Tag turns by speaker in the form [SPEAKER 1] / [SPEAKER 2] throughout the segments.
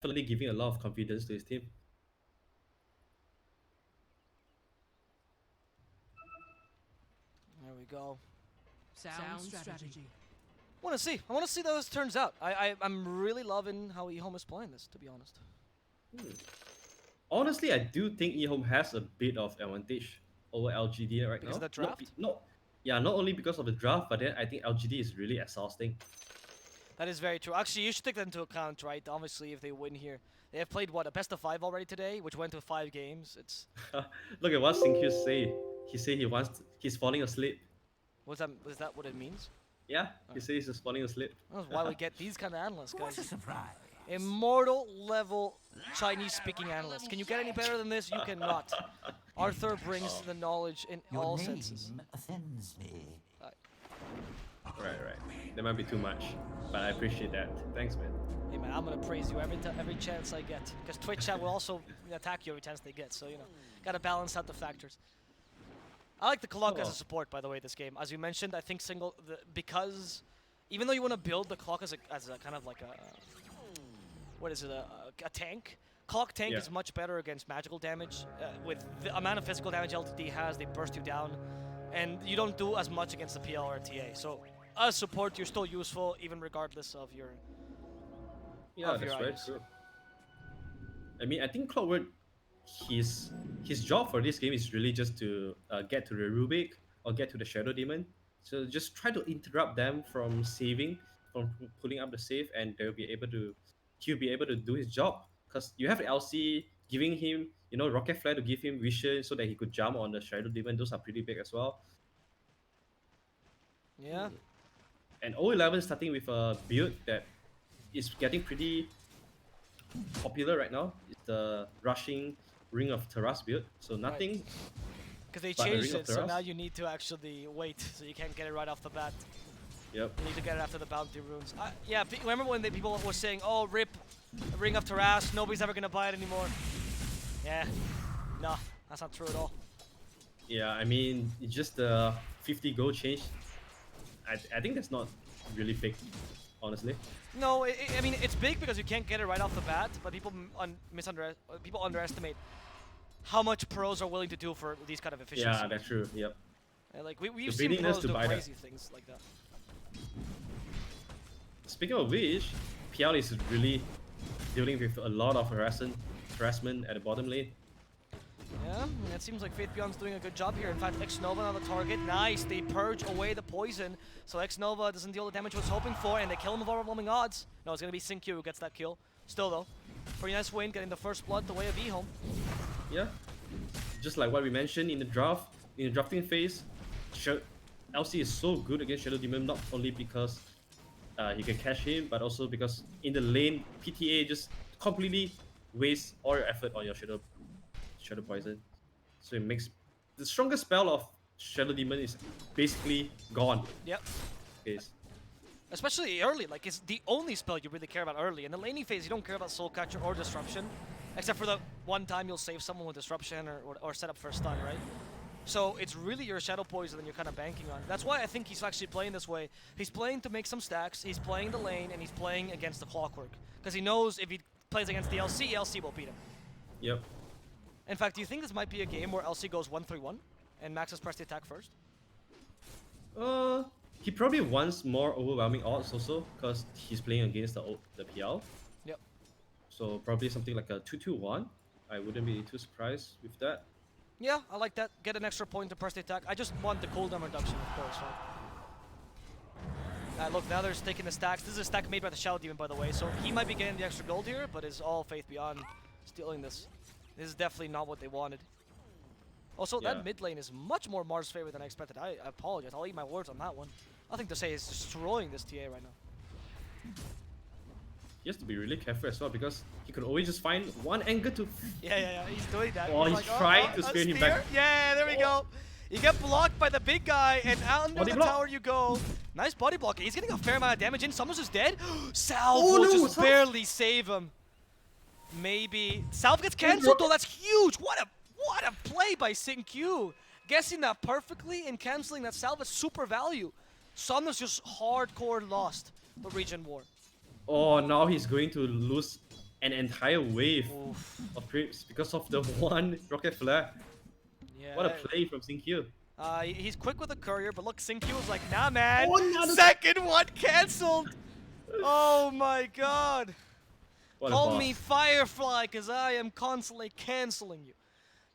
[SPEAKER 1] definitely giving a lot of confidence to his team.
[SPEAKER 2] There we go.
[SPEAKER 3] Sound strategy.
[SPEAKER 2] Want to see. I want to see how this turns out. I'm really loving how EHOME is playing this, to be honest.
[SPEAKER 1] Hmm. Honestly, I do think eHome has a bit of advantage over LGD right
[SPEAKER 2] Because of
[SPEAKER 1] now.
[SPEAKER 2] the draft?
[SPEAKER 1] Yeah, not only because of the draft, but then I think LGD is really exhausting.
[SPEAKER 2] That is very true. Actually, you should take that into account, right? Obviously, if they win here. They have played, what, a best of 5 already today, which went to 5 games. It's...
[SPEAKER 1] Look at what Sinkyu say. He say he's falling asleep.
[SPEAKER 2] Is that what it means?
[SPEAKER 1] Yeah, he
[SPEAKER 2] Alright.
[SPEAKER 1] says he's falling asleep.
[SPEAKER 2] That's why we get these kind of analysts,
[SPEAKER 3] What a
[SPEAKER 2] guys.
[SPEAKER 3] surprise.
[SPEAKER 2] Immortal level Chinese-speaking analysts. Can you get any better than this? You cannot. Arthur brings the knowledge in
[SPEAKER 3] Your
[SPEAKER 2] all
[SPEAKER 3] name
[SPEAKER 2] senses.
[SPEAKER 3] offends me.
[SPEAKER 1] Right. That might be too much, but I appreciate that. Thanks, man.
[SPEAKER 2] Hey man, I'm gonna praise you every chance I get, because Twitch chat will also attack you every chance they get. So gotta balance out the factors. I like the clock as a support, by the way. This game, as you mentioned, I think because even though you want to build the clock as a kind of like a what is it a tank. Clock tank is much better against magical damage. With the amount of physical damage LTD has, they burst you down, and you don't do as much against the PL or TA. So as support, you're still useful even regardless of your.
[SPEAKER 1] Yeah, that's very true. I mean, I think Clockwork, his job for this game is really just to get to the Rubik or get to the Shadow Demon. So just try to interrupt them from saving, from pulling up the save, and he'll be able to do his job. Because you have LC giving him, Rocket Flare to give him vision so that he could jump on the Shadow Demon. Those are pretty big as well.
[SPEAKER 2] Yeah.
[SPEAKER 1] And O11 starting with a build that is getting pretty popular right now. It's the rushing Ring of Terras build. So nothing.
[SPEAKER 2] Because they changed it, so now you need to actually wait, so you can't get it right off the bat.
[SPEAKER 1] Yep.
[SPEAKER 2] You need to get it after the bounty runes. Yeah, remember when people were saying, "Oh, rip, Ring of Terras, nobody's ever gonna buy it anymore." Yeah, no, that's not true at all.
[SPEAKER 1] Yeah, I mean, it's just the 50 gold change. I think that's not really big, honestly.
[SPEAKER 2] No, I mean, it's big because you can't get it right off the bat, but people underestimate how much pros are willing to do for these kind of efficiencies.
[SPEAKER 1] Yeah, that's true. Yep.
[SPEAKER 2] And like we've seen pros do crazy things like that.
[SPEAKER 1] Speaking of which, PL is really dealing with a lot of harassment at the bottom lane.
[SPEAKER 2] Yeah, it seems like Faith Beyond's doing a good job here. In fact, X-Nova on the target. Nice, they purge away the poison. So X-Nova doesn't deal the damage he was hoping for, and they kill him with overwhelming odds. No, it's going to be Sinkyu who gets that kill. Still, though, pretty nice win, getting the first blood the way of EHOME.
[SPEAKER 1] Yeah, just like what we mentioned in the drafting phase, LC is so good against Shadow Demon, not only because he can catch him, but also because in the lane, PTA just completely wastes all your effort on your Shadow Poison. So it makes the strongest spell of Shadow Demon is basically gone.
[SPEAKER 2] Yep.
[SPEAKER 1] Case.
[SPEAKER 2] Especially early, like it's the only spell you really care about early. In the laning phase, you don't care about Soul Catcher or Disruption, except for the one time you'll save someone with Disruption or set up for a stun, right? So it's really your Shadow Poison that you're kind of banking on. That's why I think he's actually playing this way. He's playing to make some stacks, he's playing the lane, and he's playing against the Clockwork. Because he knows if he plays against the LC, LC will beat him.
[SPEAKER 1] Yep.
[SPEAKER 2] In fact, do you think this might be a game where LC goes 1-3-1 and maxes press the attack first?
[SPEAKER 1] He probably wants more overwhelming odds also because he's playing against the PL.
[SPEAKER 2] Yep.
[SPEAKER 1] So probably something like a 2-2-1. I wouldn't be too surprised with that.
[SPEAKER 2] Yeah, I like that. Get an extra point to press the attack. I just want the cooldown reduction, of course. Right? Look, now they're taking the stacks. This is a stack made by the Shadow Demon, by the way, so he might be getting the extra gold here, but it's all Faith Beyond stealing this. This is definitely not what they wanted. Also, that mid lane is much more Mars favorite than I expected. I apologize. I'll eat my words on that one. Nothing to say. He's destroying this TA right now.
[SPEAKER 1] He has to be really careful as well because he could always just find one angle to...
[SPEAKER 2] Yeah. He's doing that.
[SPEAKER 1] Oh, he's like, trying to spear him back.
[SPEAKER 2] Yeah, there we go. You get blocked by the big guy, and out under the tower you go. Nice body block. He's getting a fair amount of damage in. Someone's just dead. Salve will just barely save him. Maybe. Salve gets cancelled though. That's huge. What a play by Sinkyu. Guessing that perfectly and cancelling that Salve is super value. Somnus just hardcore lost the region war.
[SPEAKER 1] Oh, now he's going to lose an entire wave
[SPEAKER 2] Oof.
[SPEAKER 1] of creeps because of the one rocket flare.
[SPEAKER 2] Yeah.
[SPEAKER 1] What a play from Sinkyu.
[SPEAKER 2] He's quick with the courier, but look, Sinkyu was like, nah, man.
[SPEAKER 1] Oh, another-
[SPEAKER 2] Second one cancelled. Oh my god.
[SPEAKER 1] What a
[SPEAKER 2] Call
[SPEAKER 1] boss.
[SPEAKER 2] me Firefly, because I am constantly canceling you.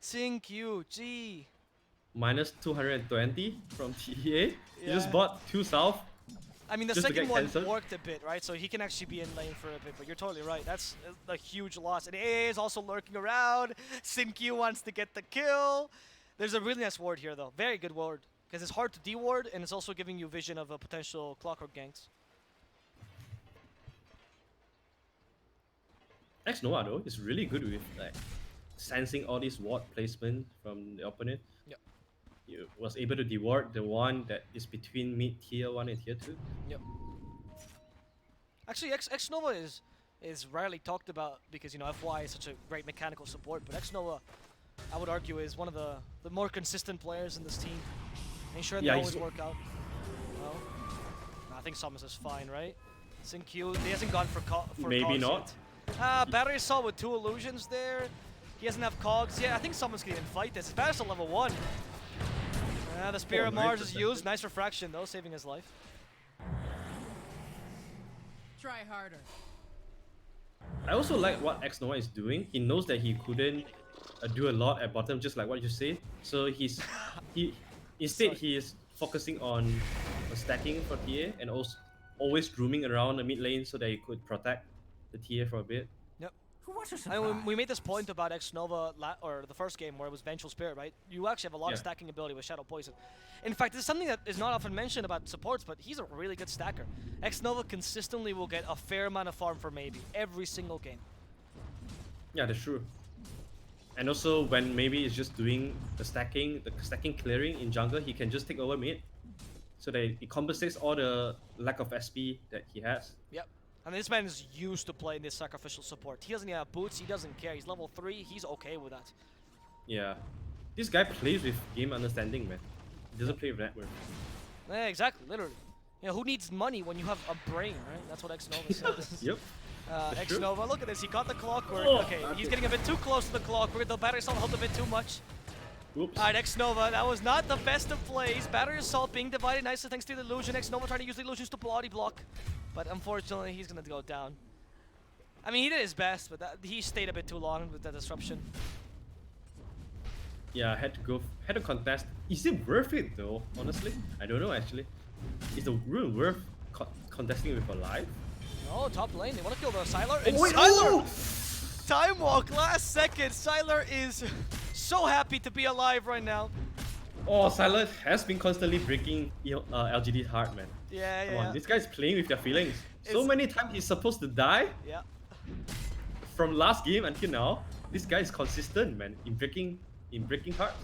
[SPEAKER 2] Sinkyu, gee.
[SPEAKER 1] Minus 220 from TEA. He just
[SPEAKER 2] Yeah.
[SPEAKER 1] bought 2 south.
[SPEAKER 2] I mean, the
[SPEAKER 1] Just to
[SPEAKER 2] second
[SPEAKER 1] get
[SPEAKER 2] one
[SPEAKER 1] cancelled?
[SPEAKER 2] worked a bit, right? So he can actually be in lane for a bit, but you're totally right. That's a huge loss. And AA is also lurking around. Sinkyu wants to get the kill. There's a really nice ward here, though. Very good ward. Because it's hard to de-ward, and it's also giving you vision of a potential Clockwork ganks.
[SPEAKER 1] X Noah though is really good with like sensing all these ward placement from the opponent.
[SPEAKER 2] Yep.
[SPEAKER 1] He was able to deward the one that is between mid tier 1 and tier 2.
[SPEAKER 2] Yep. Actually, X Nova is rarely talked about because, you know, FY is such a great mechanical support, but X Nova, I would argue, is one of the more consistent players in this team. Make sure they
[SPEAKER 1] Yeah,
[SPEAKER 2] always
[SPEAKER 1] he's-
[SPEAKER 2] work out. Well, I think Samus is fine, right? Sinkyu, he hasn't gone for
[SPEAKER 1] Maybe
[SPEAKER 2] cogs
[SPEAKER 1] not.
[SPEAKER 2] yet. Battery Assault with 2 illusions there. He doesn't have cogs. Yeah, I think someone's gonna even fight this. His Battery Assault level 1. The Spear
[SPEAKER 1] Oh,
[SPEAKER 2] of Mars
[SPEAKER 1] nice
[SPEAKER 2] is used. Nice refraction though, saving his life.
[SPEAKER 3] Try harder.
[SPEAKER 1] I also like what X Noah is doing. He knows that he couldn't do a lot at bottom, just like what you say. So instead
[SPEAKER 2] Sorry.
[SPEAKER 1] he is focusing on stacking for TA and also always roaming around the mid lane so that he could protect the TA for a bit.
[SPEAKER 3] What a
[SPEAKER 2] I
[SPEAKER 3] surprise.
[SPEAKER 2] mean, we made this point about X Nova or the first game where it was Vengeful Spirit, right? You actually have a lot of
[SPEAKER 1] Yeah.
[SPEAKER 2] stacking ability with Shadow Poison. In fact, this is something that is not often mentioned about supports, but he's a really good stacker. X Nova consistently will get a fair amount of farm for maybe every single game.
[SPEAKER 1] Yeah, that's true. And also when maybe it's just doing the stacking clearing in jungle, he can just take over mid. So that it compensates all the lack of SP that he has.
[SPEAKER 2] Yep. I mean, this man is used to playing this sacrificial support. He doesn't even have boots. He doesn't care. He's level 3. He's okay with that.
[SPEAKER 1] Yeah. This guy plays with game understanding, man. He doesn't play with network.
[SPEAKER 2] Yeah, exactly. Literally. You know, who needs money when you have a brain, right? That's what X Nova says.
[SPEAKER 1] Yep. That's
[SPEAKER 2] X
[SPEAKER 1] true.
[SPEAKER 2] Nova, look at this. He caught the Clockwork.
[SPEAKER 1] Oh,
[SPEAKER 2] okay, he's
[SPEAKER 1] okay.
[SPEAKER 2] getting a bit too close to the Clockwork. The Battery Assault helped a bit too much.
[SPEAKER 1] Oops.
[SPEAKER 2] Alright, X Nova, that was not the best of plays. Battery Assault being divided nicely thanks to the illusion. X Nova trying to use the illusions to body block. But unfortunately, he's going to go down. I mean, he did his best, but he stayed a bit too long with the disruption.
[SPEAKER 1] Yeah, had to contest. Is it worth it though? Honestly, I don't know actually. Is the really worth contesting with a life?
[SPEAKER 2] Oh, top lane. They want to kill the Sylar. And
[SPEAKER 1] wait,
[SPEAKER 2] Sylar! Time walk, last second. Sylar is so happy to be alive right now.
[SPEAKER 1] Oh, Silent has been constantly breaking LGD's heart, man.
[SPEAKER 2] Yeah,
[SPEAKER 1] Come
[SPEAKER 2] yeah.
[SPEAKER 1] on, this guy's playing with their feelings. So
[SPEAKER 2] It's-
[SPEAKER 1] many times he's supposed to die.
[SPEAKER 2] Yeah.
[SPEAKER 1] From last game until now, this guy is consistent, man, in breaking hearts.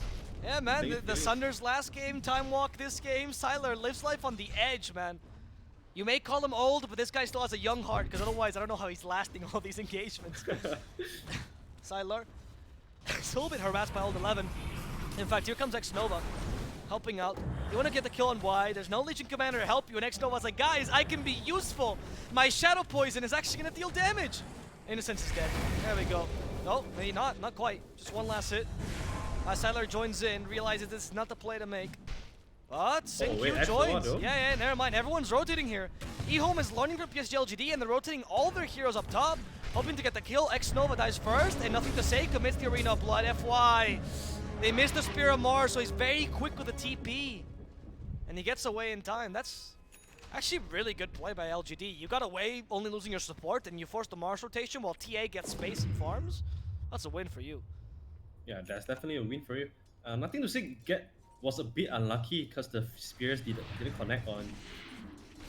[SPEAKER 2] Yeah, man,
[SPEAKER 1] Playing
[SPEAKER 2] the
[SPEAKER 1] feelings.
[SPEAKER 2] Sunder's last game, time walk this game. Sylar lives life on the edge, man. You may call him old, but this guy still has a young heart, because otherwise I don't know how he's lasting all these engagements. Sylar, he's a little bit harassed by old 11. In fact, here comes X Nova, helping out. You want to get the kill on Y. There's no Legion Commander to help you, and X Nova's like, guys, I can be useful. My Shadow Poison is actually going to deal damage. Innocence is dead. There we go. No, maybe not quite. Just one last hit. Sylar joins in, realizes this is not the play to make. But Sinkyu
[SPEAKER 1] wait, X Nova
[SPEAKER 2] joins.
[SPEAKER 1] though?
[SPEAKER 2] Yeah, never mind. Everyone's rotating here. EHOME is learning from PSG.LGD, and they're rotating all their heroes up top, hoping to get the kill. X Nova dies first, and nothing to say, commits the Arena of Blood. FY. They missed the Spear of Mars, so he's very quick with the TP. And he gets away in time. That's actually really good play by LGD. You got away, only losing your support, and you forced the Mars rotation while TA gets space and farms. That's a win for you.
[SPEAKER 1] Yeah, that's definitely a win for you. Nothing to say. Was a bit unlucky because the spears didn't connect on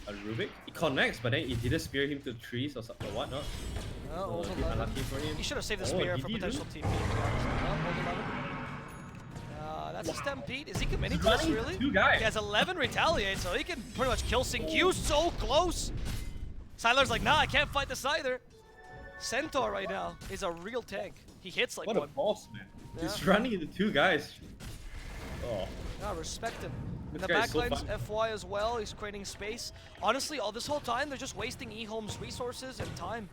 [SPEAKER 1] a Rubik. It connects, but then it didn't spear him to trees or something or whatnot. So
[SPEAKER 2] Old
[SPEAKER 1] a bit
[SPEAKER 2] 11.
[SPEAKER 1] unlucky for him.
[SPEAKER 2] He should have saved the
[SPEAKER 1] Oh,
[SPEAKER 2] spear
[SPEAKER 1] did
[SPEAKER 2] for
[SPEAKER 1] he
[SPEAKER 2] potential
[SPEAKER 1] really?
[SPEAKER 2] TP. Old 11. That's a Stampede. Is he committing to this,
[SPEAKER 1] running
[SPEAKER 2] really?
[SPEAKER 1] two guys.
[SPEAKER 2] He has 11 retaliate, so he can pretty much kill Sinkyu. So close. Sylar's like, nah, I can't fight this either. Centaur right now is a real tank. He hits like
[SPEAKER 1] What a
[SPEAKER 2] one.
[SPEAKER 1] boss, man.
[SPEAKER 2] Yeah.
[SPEAKER 1] He's running into two guys. Oh,
[SPEAKER 2] Yeah, respect him. In
[SPEAKER 1] This
[SPEAKER 2] the
[SPEAKER 1] guy is so
[SPEAKER 2] backlines,
[SPEAKER 1] fun.
[SPEAKER 2] FY as well, he's creating space. Honestly, all this whole time, they're just wasting EHOME's resources and time.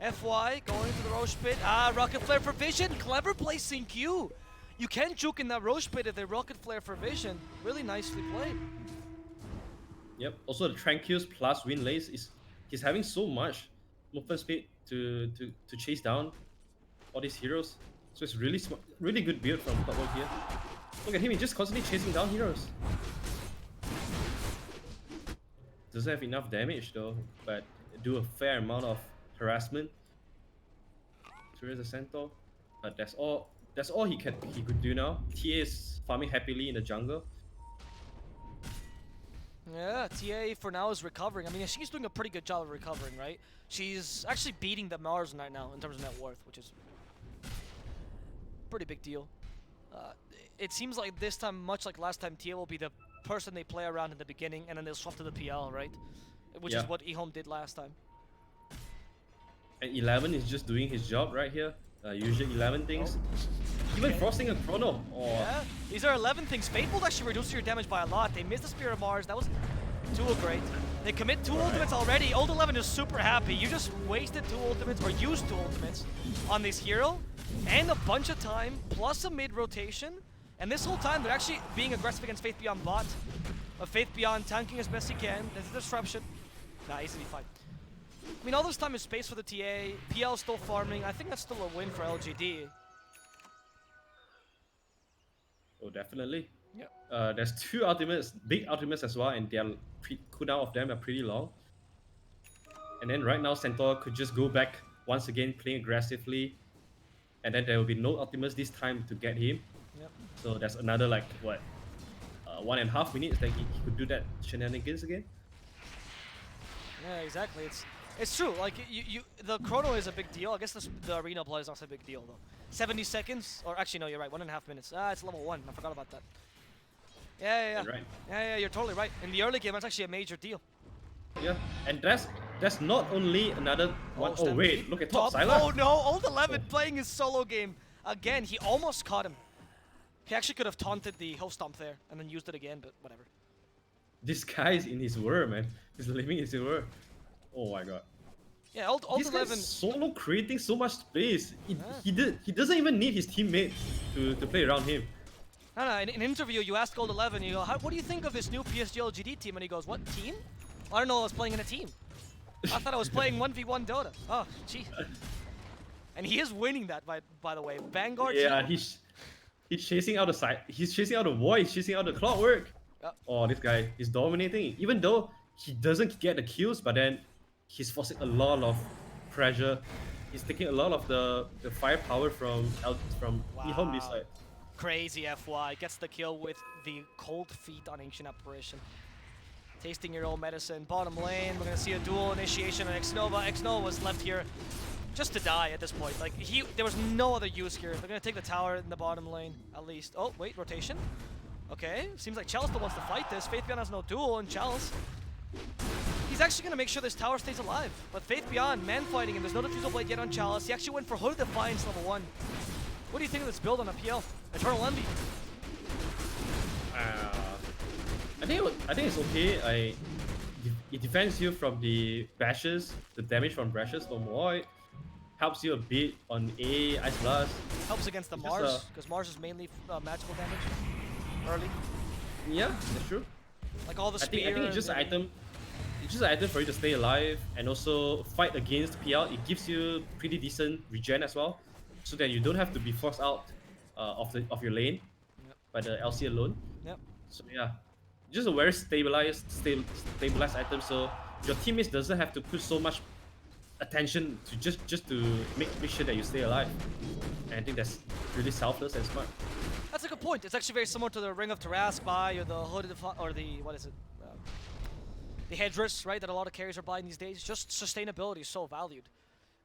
[SPEAKER 2] FY going to the Roche pit. Rocket Flare for Vision. Clever placing Q. You can juke in that Roche pit if they Rocket Flare for Vision. Really nicely played.
[SPEAKER 1] Yep. Also, the Tranquils plus Wind Lace he's having so much movement speed to chase down all these heroes. So it's really smart, really good build from Clockwork here. Look at him, he's just constantly chasing down heroes. Doesn't have enough damage though, but do a fair amount of harassment. Through the Centaur. But that's all he could do now. TA is farming happily in the jungle.
[SPEAKER 2] Yeah, TA for now is recovering. I mean, she's doing a pretty good job of recovering, right? She's actually beating the Mars right now in terms of net worth, which is pretty big deal. It seems like this time, much like last time, TA will be the person they play around in the beginning, and then they'll swap to the PL, right? Which is what EHOME did last time.
[SPEAKER 1] And 11 is just doing his job right here. Usual 11 things. Even frosting a chrono. Oh.
[SPEAKER 2] Yeah, these are 11 things. Fateful actually reduces your damage by a lot. They missed the Spear of Mars. That was too great. They commit 2 ultimates already. Old 11 is super happy. You just wasted 2 ultimates, or used 2 ultimates on this hero, and a bunch of time, plus a mid rotation. And this whole time, they're actually being aggressive against Faith Beyond bot. Faith Beyond tanking as best he can. There's a disruption. Nah, easily fine. I mean, all this time is space for the TA. PL still farming. I think that's still a win for LGD.
[SPEAKER 1] Oh, definitely.
[SPEAKER 2] Yeah.
[SPEAKER 1] There's 2 ultimates, big ultimates as well, and their cooldown of them are pretty long. And then right now, Centaur could just go back once again, playing aggressively, and then there will be no ultimates this time to get him.
[SPEAKER 2] Yep.
[SPEAKER 1] So that's another like what, 1.5 minutes that he could do that shenanigans again.
[SPEAKER 2] Yeah, exactly. It's true. Like the chrono is a big deal. I guess the arena blood is not a big deal though. 70 seconds, or actually no, you're right. 1.5 minutes. It's level 1. I forgot about that. Yeah.
[SPEAKER 1] Right.
[SPEAKER 2] Yeah, you're totally right. In the early game, that's actually a major deal.
[SPEAKER 1] Yeah, and that's not only another one. Oh wait, look at top Sylar.
[SPEAKER 2] Oh no, Old 11 playing his solo game again. He almost caught him. He actually could have taunted the Hill Stomp there and then used it again, but whatever.
[SPEAKER 1] This guy's in his world, man. He's living in his world. Oh my god.
[SPEAKER 2] Yeah, Old
[SPEAKER 1] This
[SPEAKER 2] 11
[SPEAKER 1] guy's solo creating so much space. He doesn't even need his teammate to play around him.
[SPEAKER 2] No, in an interview, you ask Old 11, you go, what do you think of this new PSG.LGD team? And he goes, what team? I don't know, I was playing in a team. I thought I was playing 1v1 Dota. Oh, gee. And he is winning that, by the way. Vanguard.
[SPEAKER 1] Yeah, he's chasing out the side. He's chasing out the void. He's chasing out the Clockwork.
[SPEAKER 2] Yep.
[SPEAKER 1] Oh, this guy is dominating. Even though he doesn't get the kills, but then he's forcing a lot of pressure. He's taking a lot of the firepower from EHOME this side.
[SPEAKER 2] Crazy FY. Gets the kill with the cold feet on Ancient Apparition. Tasting your own medicine. Bottom lane, we're going to see a dual initiation on Xnova. Xnova was left here just to die at this point. Like, there was no other use here. They're going to take the tower in the bottom lane, at least. Oh, wait, rotation. Okay, seems like Chalice still wants to fight this. Faith Beyond has no duel, and Chalice, he's actually going to make sure this tower stays alive. But Faith Beyond, man fighting him. There's no Diffusal Blade yet on Chalice. He actually went for Hood of Defiance level 1. What do you think of this build on a PL? Eternal Envy.
[SPEAKER 1] I think it's okay. It defends you from the bashes, the damage from bashes from Void. Helps you a bit on A, Ice Blast.
[SPEAKER 2] Helps against the Mars, because Mars is mainly magical damage early.
[SPEAKER 1] Yeah, that's true.
[SPEAKER 2] Like all the spear.
[SPEAKER 1] I think it's just an item. It's just an item for you to stay alive and also fight against PL. It gives you pretty decent regen as well, so that you don't have to be forced out of your lane by the LC alone.
[SPEAKER 2] Yep.
[SPEAKER 1] So yeah, just a very stabilized item. So your teammates doesn't have to put so much attention to just to make sure that you stay alive. And I think that's really selfless and smart.
[SPEAKER 2] That's a good point. It's actually very similar to the Ring of Tarask buy or the Hood or the the Hedrus, right? That a lot of carriers are buying these days. Just sustainability is so valued,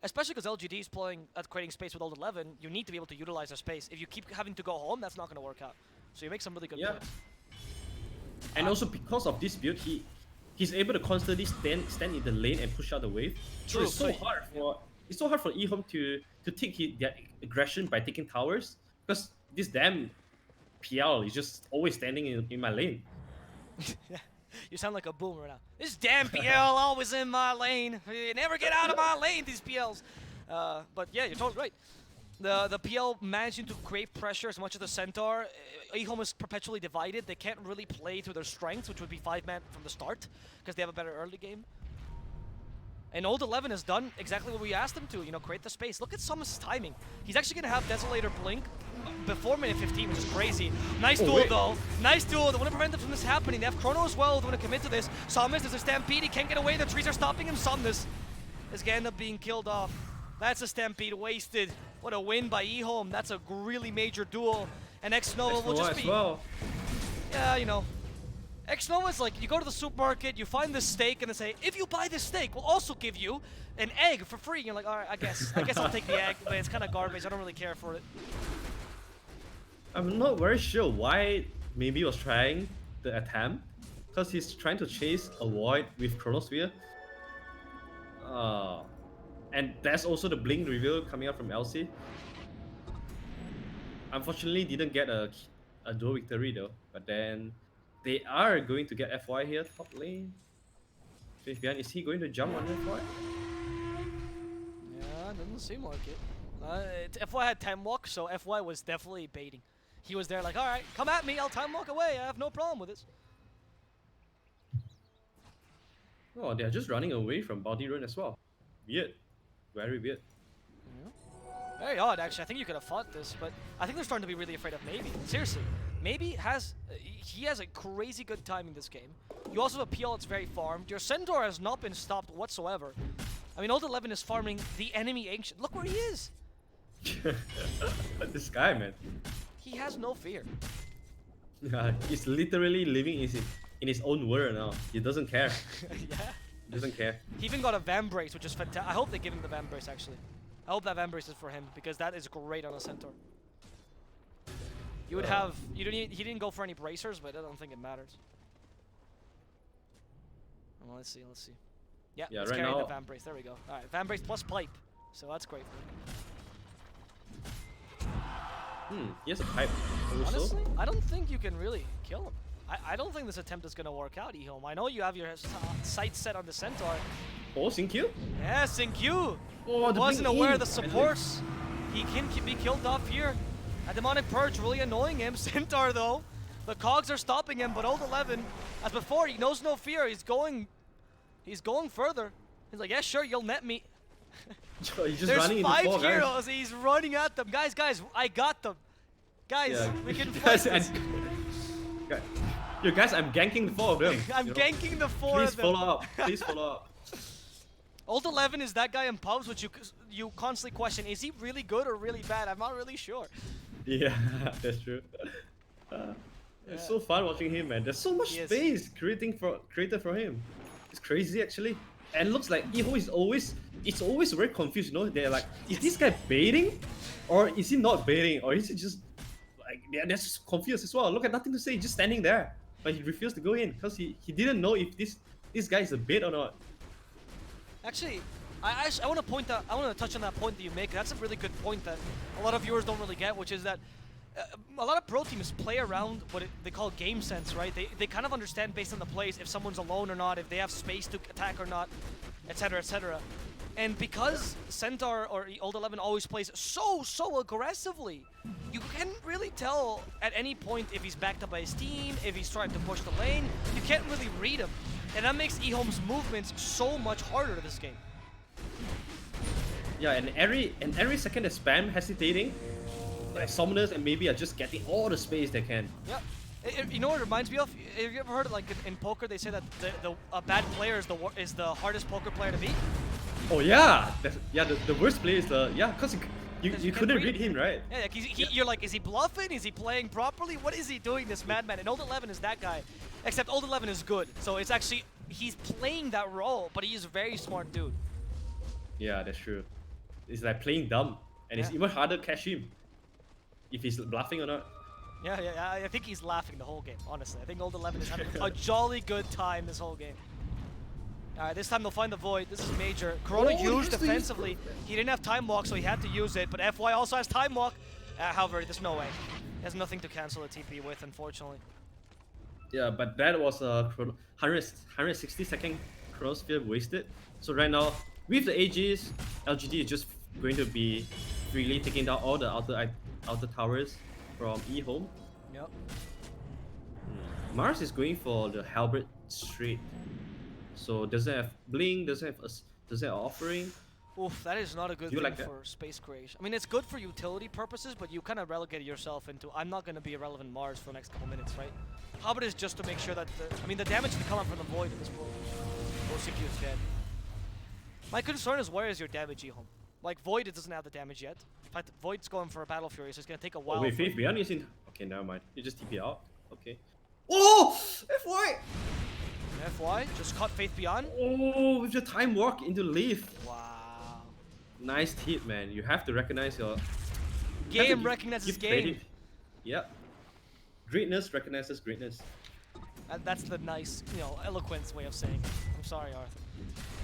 [SPEAKER 2] especially because LGD is playing at creating space with Old 11. You need to be able to utilize their space. If you keep having to go home, that's not going to work out. So you make some really good points.
[SPEAKER 1] And also because of this build, he's able to constantly stand in the lane and push out the wave.
[SPEAKER 2] True.
[SPEAKER 1] So it's so hard for EHOME to take their aggression by taking towers, because this damn PL is just always standing in my lane.
[SPEAKER 2] Yeah. You sound like a boomer now. This damn PL always in my lane. You never get out of my lane, these PLs. But yeah, you're totally right. The PL managing to create pressure as much as the Centaur. EHOME is perpetually divided. They can't really play to their strengths, which would be 5-man from the start, because they have a better early game. And Old 11 has done exactly what we asked him to, you know, create the space. Look at Summons' timing. He's actually going to have Desolator blink before minute 15, which is crazy. Nice duel, though. Nice duel. They want to prevent them from this happening. They have Chrono as well. They want to commit to this. Somnus, there's a Stampede. He can't get away. The trees are stopping him. Somnus is going to end up being killed off. That's a Stampede wasted. What a win by EHOME. That's a really major duel. And X-Nova will just be...
[SPEAKER 1] well.
[SPEAKER 2] Yeah, you know. X-Nova is like, you go to the supermarket, you find this steak, and they say, if you buy this steak, we'll also give you an egg for free. And you're like, all right, I guess I'll take the egg, but it's kind of garbage. I don't really care for it.
[SPEAKER 1] I'm not very sure why maybe was trying the attempt, because he's trying to chase a void with Chronosphere. And that's also the blink reveal coming out from LC. Unfortunately, didn't get a dual victory though, but then they are going to get FY here, top lane. Vivian, is he going to jump on FY?
[SPEAKER 2] Yeah, doesn't seem like it. FY had time walk, so FY was definitely baiting. He was there like, all right, come at me, I'll time walk away. I have no problem with this.
[SPEAKER 1] Oh, they're just running away from Body Rune as well. Weird. Very weird.
[SPEAKER 2] Yeah. Very odd, actually. I think you could have fought this, but I think they're starting to be really afraid of Maybe. Seriously. Maybe he has a crazy good time in this game. You also have a PL that's very farmed. Your Centaur has not been stopped whatsoever. I mean, Old 11 is farming the enemy Ancient. Look where he is.
[SPEAKER 1] This guy, man.
[SPEAKER 2] He has no fear.
[SPEAKER 1] He's literally living in his own world now. He doesn't care.
[SPEAKER 2] Yeah.
[SPEAKER 1] He doesn't care.
[SPEAKER 2] He even got a Vambrace, which is fantastic. I hope they give him the Vambrace, actually. I hope that Vambrace is for him, because that is great on a Centaur. You would have... he didn't go for any bracers, but I don't think it matters. Well, let's see. Yeah, let's
[SPEAKER 1] right
[SPEAKER 2] carry
[SPEAKER 1] now,
[SPEAKER 2] the Vambrace. There we go. Alright, Vambrace plus Pipe. So that's great for him.
[SPEAKER 1] He has a pipe also.
[SPEAKER 2] Honestly, I don't think you can really kill him. I don't think this attempt is going to work out, EHOME. I know you have your sights set on the Centaur.
[SPEAKER 1] Oh, Xingqiu?
[SPEAKER 2] Yeah, Xingqiu!
[SPEAKER 1] Oh,
[SPEAKER 2] Wasn't aware of the supports. He can be killed off here. A Demonic Purge really annoying him. Centaur, though. The cogs are stopping him, but Old 11, as before, he knows no fear. He's going further. He's like, yeah, sure, you'll net me.
[SPEAKER 1] He's just
[SPEAKER 2] There's
[SPEAKER 1] running
[SPEAKER 2] 5
[SPEAKER 1] into 4 guys.
[SPEAKER 2] heroes. He's running at them. Guys, I got them. Guys, we can fight this.
[SPEAKER 1] Yo, guys, I'm ganking the 4 of them.
[SPEAKER 2] I'm ganking the 4
[SPEAKER 1] Please
[SPEAKER 2] of them.
[SPEAKER 1] follow up. Please follow up.
[SPEAKER 2] Old 11 is that guy in pubs, which you constantly question, is he really good or really bad? I'm not really sure.
[SPEAKER 1] Yeah, that's true. It's so fun watching him, man. There's so much space created for him. It's crazy, actually. And looks like EHO is always very confused, you know? They're like, is this guy baiting? Or is he not baiting? Or is he just like, they're just confused as well. Look at nothing to say, just standing there. But he refused to go in because he didn't know if this guy is a bait or not.
[SPEAKER 2] Actually, I want to touch on that point that you make. That's a really good point that a lot of viewers don't really get, which is that a lot of pro teams play around what they call game sense, right? They kind of understand based on the plays if someone's alone or not, if they have space to attack or not, etc., etc. And because Centaur or Old 11 always plays so aggressively, you can't really tell at any point if he's backed up by his team, if he's trying to push the lane. You can't really read him. And that makes EHOME's movements so much harder this game.
[SPEAKER 1] Yeah, and every second they spam hesitating, like summoners and maybe are just getting all the space they can.
[SPEAKER 2] Yep. You know what it reminds me of? Have you ever heard, like in poker, they say that a bad player is the hardest poker player to beat?
[SPEAKER 1] Oh yeah, the worst player is because you couldn't read him, right?
[SPEAKER 2] Yeah, like you're like, is he bluffing? Is he playing properly? What is he doing, this madman? And Old 11 is that guy, except Old 11 is good. So it's actually, he's playing that role, but he is a very smart dude.
[SPEAKER 1] Yeah, that's true. It's like playing dumb, and it's even harder to catch him if he's bluffing or not.
[SPEAKER 2] Yeah, I think he's laughing the whole game, honestly. I think Old 11 is having a jolly good time this whole game. Alright, this time they'll find the Void. This is major. Corona used defensively. He didn't have Time Walk, so he had to use it, but FY also has Time Walk. However, there's no way. He has nothing to cancel the TP with, unfortunately.
[SPEAKER 1] Yeah, but that was a 160-second Chronosphere wasted. So right now, with the AGs, LGD is just going to be freely taking down all the outer towers from EHOME.
[SPEAKER 2] Yep.
[SPEAKER 1] Mars is going for the halberd straight, so doesn't have blink, doesn't have offering.
[SPEAKER 2] Oof, that is not a good
[SPEAKER 1] Do you
[SPEAKER 2] thing
[SPEAKER 1] like that?
[SPEAKER 2] for space creation. I mean, it's good for utility purposes, but you kind of relegate yourself into I'm not going to be a relevant Mars for the next couple minutes, right? Halberd is just to make sure that the damage can come up from the Void in this world. OCQ is dead. My concern is where is your damage, EHOME? Like, Void, it doesn't have the damage yet. In fact, Void's going for a Battle Fury, so it's going to take a while.
[SPEAKER 1] Oh, wait, Faith Beyond is in. Okay, never mind. You just TP out. Okay. Oh! FY!
[SPEAKER 2] FY, just caught Faith Beyond.
[SPEAKER 1] Oh, with the time walk into leaf.
[SPEAKER 2] Wow.
[SPEAKER 1] Nice hit, man. You have to recognize your.
[SPEAKER 2] Game recognizes
[SPEAKER 1] give
[SPEAKER 2] game.
[SPEAKER 1] credit. Yep. Greatness recognizes greatness.
[SPEAKER 2] That's the nice, eloquence way of saying it. I'm sorry, Arthur.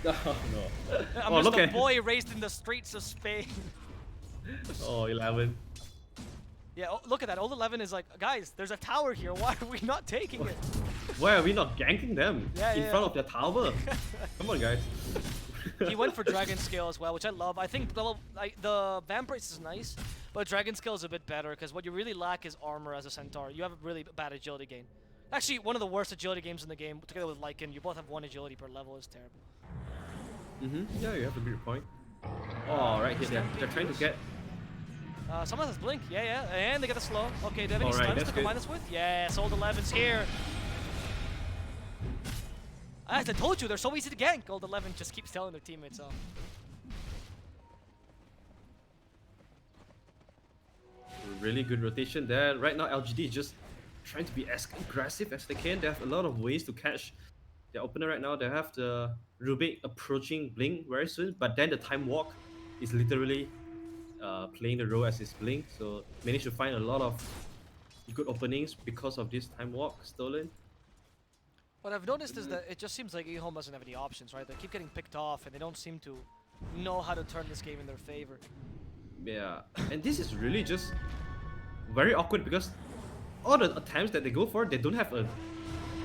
[SPEAKER 1] Oh, no.
[SPEAKER 2] I'm just a boy raised in the streets of Spain.
[SPEAKER 1] Oh, 11.
[SPEAKER 2] Yeah, look at that. Old 11 is like, guys, there's a tower here. Why are we not taking it?
[SPEAKER 1] Why are we not ganking them in front of their tower? Come on, guys.
[SPEAKER 2] He went for Dragon Scale as well, which I love. I think the Vampires is nice, but Dragon Scale is a bit better because what you really lack is armor as a Centaur. You have a really bad agility gain. Actually, one of the worst agility games in the game, together with Lycan. You both have 1 agility per level. Is terrible.
[SPEAKER 1] Yeah, you have a good point. Oh, right here. They're trying to get.
[SPEAKER 2] Someone has Blink. Yeah. And they get the slow. Okay, do they have any
[SPEAKER 1] Alright,
[SPEAKER 2] stuns
[SPEAKER 1] that's
[SPEAKER 2] to combine
[SPEAKER 1] good.
[SPEAKER 2] this with? Yes, Old 11's here. As I told you, they're so easy to gank. Old 11 just keeps telling their teammates off.
[SPEAKER 1] Really good rotation there. Right now, LGD is just trying to be as aggressive as they can. They have a lot of ways to catch their opener right now. They have the Rubik approaching Blink very soon, but then the time walk is literally playing the role as his Blink. So managed to find a lot of good openings because of this time walk stolen.
[SPEAKER 2] What I've noticed is that it just seems like EHOME doesn't have any options, right? They keep getting picked off, and they don't seem to know how to turn this game in their favor.
[SPEAKER 1] Yeah, and this is really just very awkward because all the attempts that they go for, they don't have a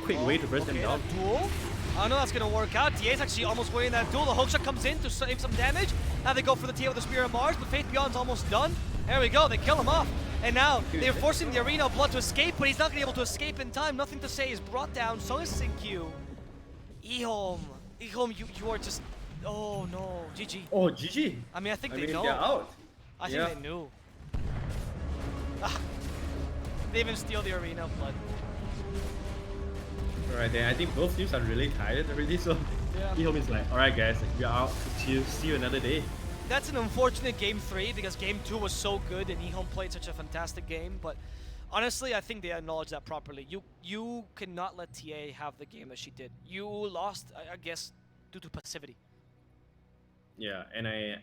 [SPEAKER 1] quick way to burst them down.
[SPEAKER 2] Duel? I don't know that's gonna work out. DA's actually almost winning that duel. The hookshot comes in to save some damage. Now they go for the TA with the Spear of Mars, but Faith Beyond's almost done. There we go, they kill him off. And now they're forcing the Arena of Blood to escape, but he's not gonna be able to escape in time. Nothing to say is brought down. So is Sinkyu. EHOME, you are just. Oh no, GG.
[SPEAKER 1] Oh, GG.
[SPEAKER 2] I mean, I think they know.
[SPEAKER 1] They're out.
[SPEAKER 2] I think they knew. They even steal the Arena of Blood.
[SPEAKER 1] Alright then, I think both teams are really tired already, so
[SPEAKER 2] Yeah.
[SPEAKER 1] EHOME is like, alright guys, we are out. See you another day.
[SPEAKER 2] That's an unfortunate game 3 because game 2 was so good and EHOME played such a fantastic game, but honestly, I think they acknowledged that properly. You cannot let TA have the game that she did. You lost, I guess, due to passivity.
[SPEAKER 1] Yeah, and I